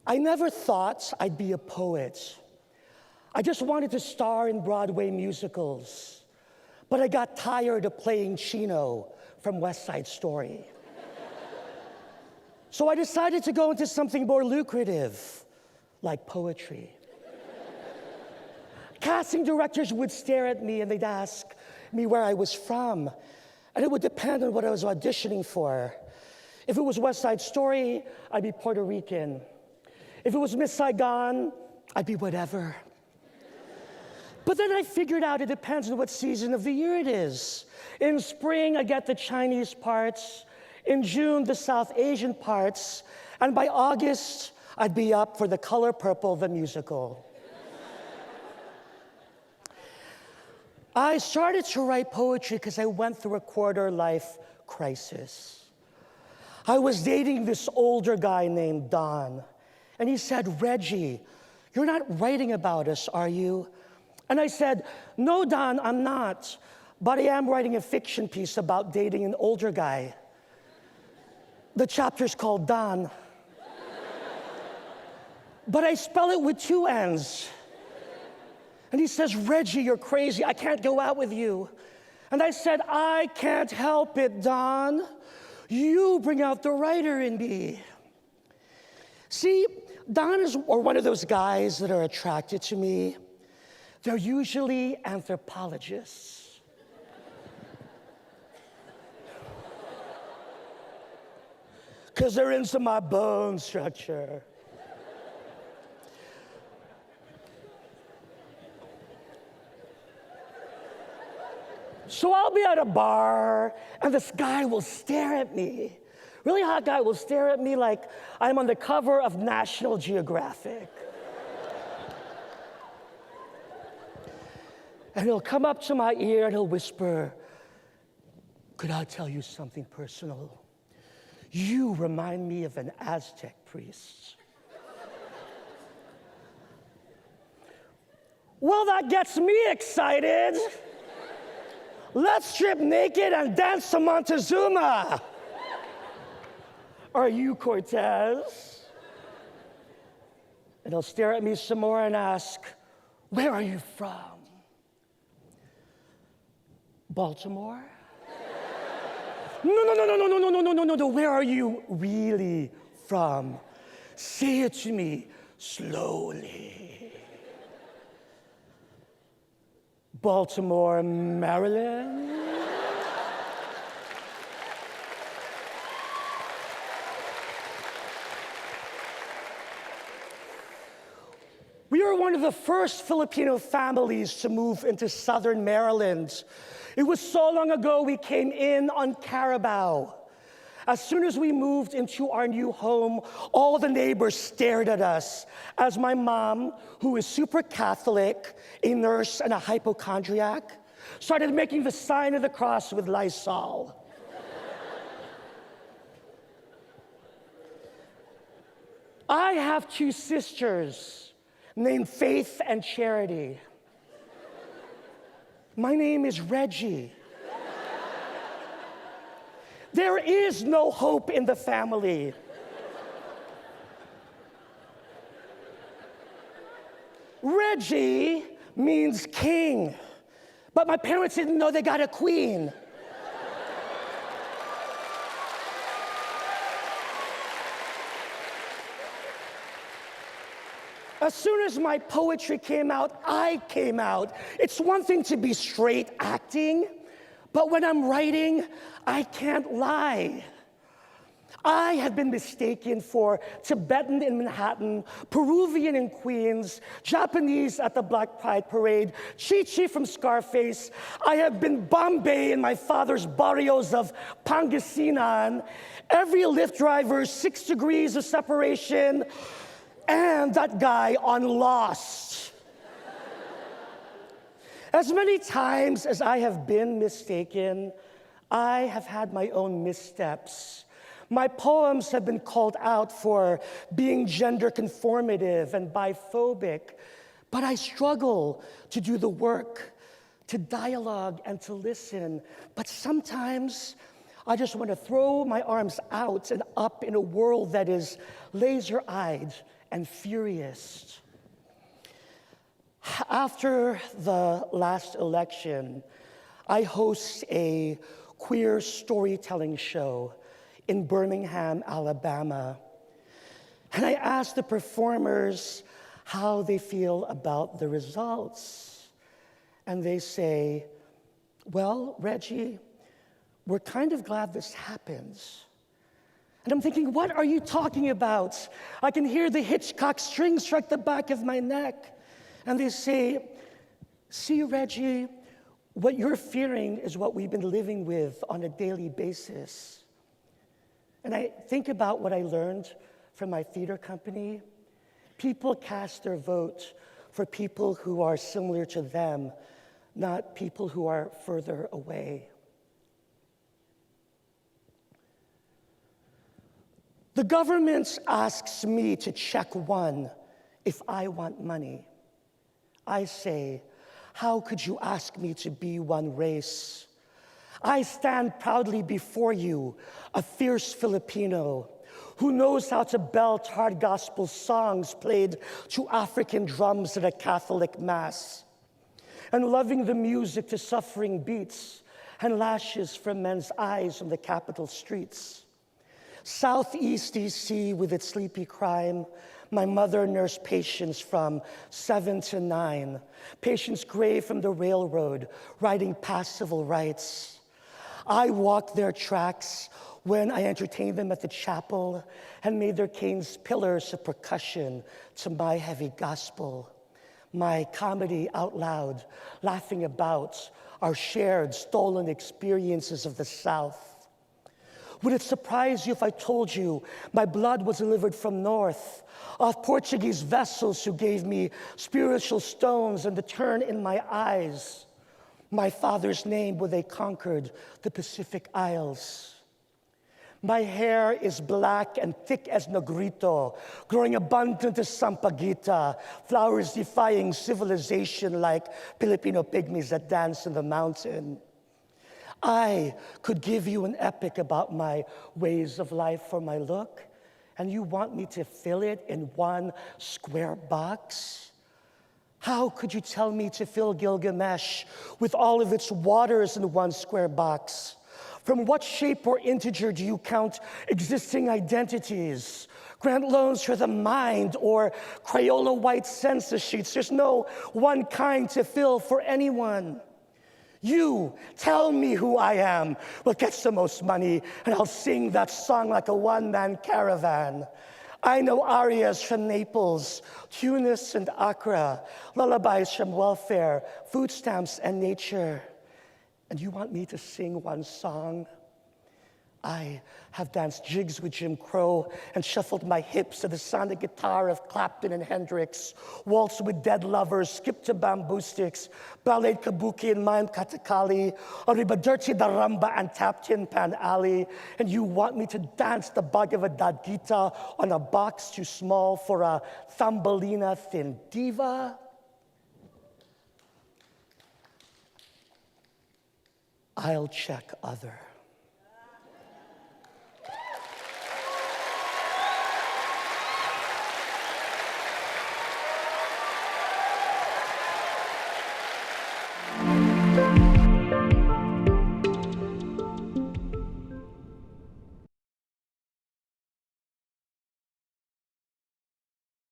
I never thought I'd be a poet. I just wanted to star in Broadway musicals, but I got tired of playing Chino from West Side Story. So I decided to go into something more lucrative, like poetry. Casting directors would stare at me and they'd ask me where I was from, and it would depend on what I was auditioning for. If it was West Side Story, I'd be Puerto Rican. If it was Miss Saigon, I'd be whatever. But then I figured out it depends on what season of the year it is. In spring, I get the Chinese parts. In June, the South Asian parts. And by August, I'd be up for The Color Purple, the musical. I started to write poetry because I went through a quarter-life crisis. I was dating this older guy named Don, and he said, "Reggie, you're not writing about us, are you?" And I said, "No, Don, I'm not, but I am writing a fiction piece about dating an older guy. The chapter's called Don. But I spell it with 2 N's. And he says, "Reggie, you're crazy. I can't go out with you." And I said, "I can't help it, Don. You bring out the writer in me." See, Don is one of those guys that are attracted to me. They're usually anthropologists. Because they're into my bone structure. So I'll be at a bar, and this guy will stare at me. Really hot guy will stare at me like I'm on the cover of National Geographic. And he'll come up to my ear and he'll whisper, "Could I tell you something personal? You remind me of an Aztec priest." Well, that gets me excited. Let's strip naked and dance to Montezuma. Are you Cortez? And he'll stare at me some more and ask, "Where are you from?" "Baltimore?" No. Where are you really from? Say it to me slowly. "Baltimore, Maryland?" We are one of the first Filipino families to move into Southern Maryland. It was so long ago we came in on Carabao. As soon as we moved into our new home, all the neighbors stared at us as my mom, who is super Catholic, a nurse, and a hypochondriac, started making the sign of the cross with Lysol. I have 2 sisters named Faith and Charity. My name is Reggie. There is no hope in the family. Reggie means king, but my parents didn't know they got a queen. As soon as my poetry came out, I came out. It's one thing to be straight acting, but when I'm writing, I can't lie. I have been mistaken for Tibetan in Manhattan, Peruvian in Queens, Japanese at the Black Pride Parade, Chi-Chi from Scarface. I have been Bombay in my father's barrios of Pangasinan, every Lyft driver's 6 degrees of separation, and that guy on Lost. As many times as I have been mistaken, I have had my own missteps. My poems have been called out for being gender conformative and biphobic, but I struggle to do the work, to dialogue and to listen. But sometimes I just want to throw my arms out and up in a world that is laser-eyed and furious. After the last election, I host a queer storytelling show in Birmingham, Alabama. And I asked the performers how they feel about the results. And they say, well, Regie, we're kind of glad this happens. And I'm thinking, what are you talking about? I can hear the Hitchcock string strike the back of my neck. And they say, see, Regie, what you're fearing is what we've been living with on a daily basis. And I think about what I learned from my theater company. People cast their vote for people who are similar to them, not people who are further away. The government asks me to check one if I want money. I say, how could you ask me to be one race? I stand proudly before you, a fierce Filipino who knows how to belt hard gospel songs played to African drums at a Catholic mass, and loving the music to suffering beats and lashes from men's eyes on the capital streets. Southeast DC with its sleepy crime, my mother nursed patients from 7 to 9, patients gray from the railroad, riding past civil rights. I walked their tracks when I entertained them at the chapel and made their canes pillars of percussion to my heavy gospel. My comedy out loud, laughing about our shared stolen experiences of the South. Would it surprise you if I told you my blood was delivered from north, of Portuguese vessels who gave me spiritual stones and the turn in my eyes, my father's name when they conquered the Pacific Isles? My hair is black and thick as negrito, growing abundant as sampaguita, flowers defying civilization like Filipino pygmies that dance in the mountain. I could give you an epic about my ways of life for my look, and you want me to fill it in one square box? How could you tell me to fill Gilgamesh with all of its waters in one square box? From what shape or integer do you count existing identities? Grant loans for the mind or Crayola white census sheets? There's no one kind to fill for anyone. You tell me who I am, what gets the most money, and I'll sing that song like a one-man caravan. I know arias from Naples, Tunis and Accra, lullabies from welfare, food stamps and nature. And you want me to sing one song? I have danced jigs with Jim Crow and shuffled my hips to the sonic guitar of Clapton and Hendrix, waltzed with dead lovers, skipped to bamboo sticks, ballet kabuki and mime katakali, oribadirti daramba and tapped in Pan Alley, and you want me to dance the Bhagavad Gita on a box too small for a Thumbelina thin diva? I'll check other.